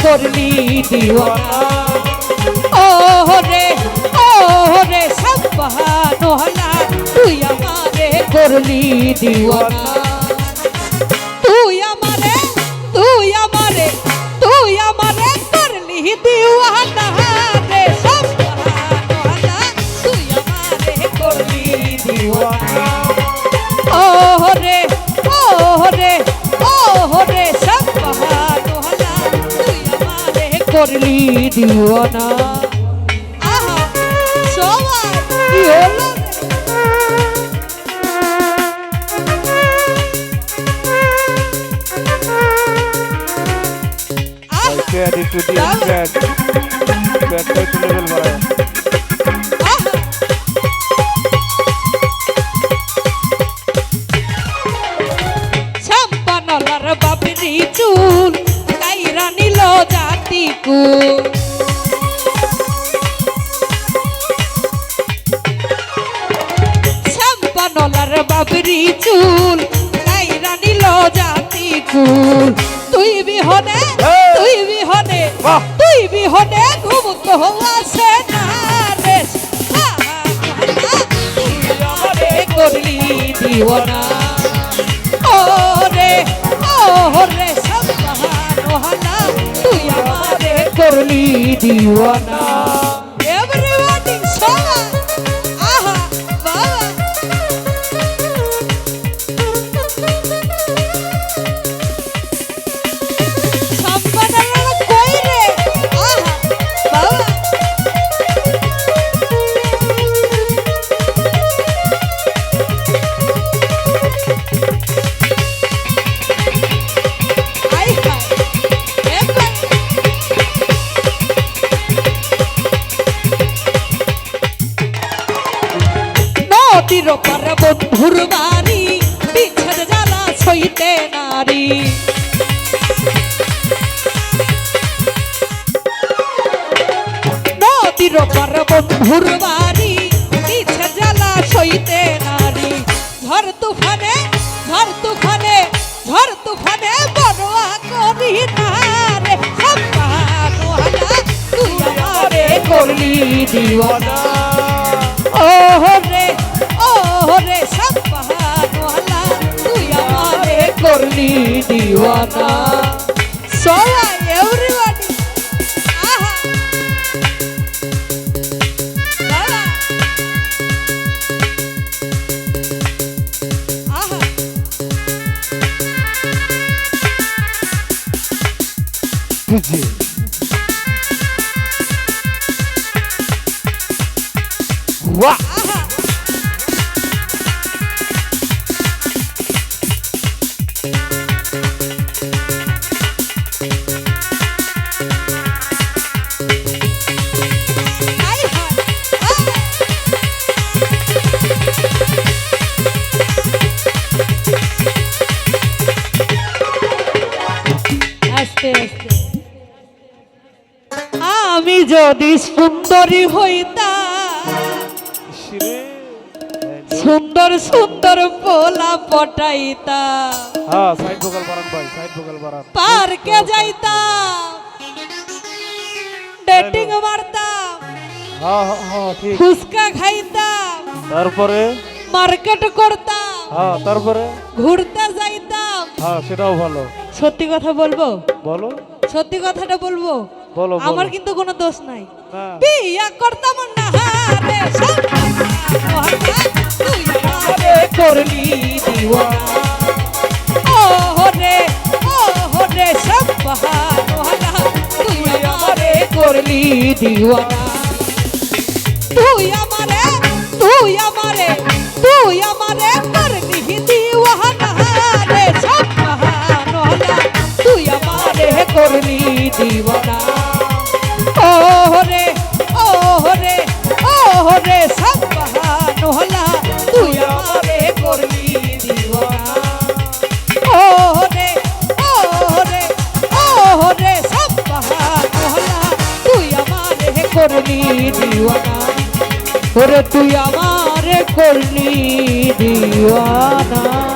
করলি দিওয়ানা ও রে সাবহানাল্লাহ তুই আমারে করলি দিওয়ানা তুই আমারে করলি দিওয়ানা রে সাবহানাল্লাহ তুই আমারে করলি দিওয়ানা ও রে সাবহানাল্লাহ তুই আমারে করলি দিওয়ানা আহা সবাই কি হলো একটু দিয়ে ব্যাটটা একটু লেভেল বাড়ায় ছাপ্পানলার বাপরি চুল কাইরা নিল জাতি কুল ছাপ্পানলার বাপরি চুল কাইরা নিল জাতি কুল তুই বিহনে ঘুম তো আসে না রে তুই আমারে করলি দিওয়ানা ও রে সাবহানাল্লাহ তুই আমারে করলি দিওয়ানা এভরিবডি সবাই আহা বাবা নদীর পার বন্ধুর বাড়ি পিছের জ্বালা সইতে নারী নদীর পার বন্ধুর বাড়ি পিছের জ্বালা সইতে নারী ঝড় তুফানে বড়ুয়া করি না রে সাবহানাল্লাহ তুই আমারে করলি দিওয়ানা ও রে সাবহানাল্লাহ তুই আমারে করলি দিওয়ানা সবাই এভরিবডি আহা বাবা আহা জি বাহ আমি যদি সুন্দরী হইতাম সুন্দর পোলা পটাইতাম হ্যাঁ সাইড ভোকাল বাড়ান ভাই সাইড ভোকাল বাড়ান পার্কে যাইতাম ডেটিং মারতাম হ্যাঁ ঠিক ফুচকা খাইতাম তারপরে মার্কেট করতাম হ্যাঁ তারপরে ঘুরতে যাইতাম হ্যাঁ সেটাও ভালো সত্যি কথা বলবো বলো সত্যি কথাটা বলবো বলো আমার কিন্তু কোনো দোষ নাই না বিয়া করতাম না রে সাবহানাল্লাহ তুই আমারে করলি দিওয়ানা ও রে সাবহানাল্লাহ তুই আমারে করলি দিওয়ানা তুই আমারে করলি দিওয়ানা রে সাবহানাল্লাহ তুই আমারে করলি দিওয়ানা রে ও রে সাবহান হলা তুই আমারে করলি দিওয়ানা ও রে সাবহান হলা তুই আমারে করলি দিওয়ানা ওরে তুই আমারে করলি দিওয়ানা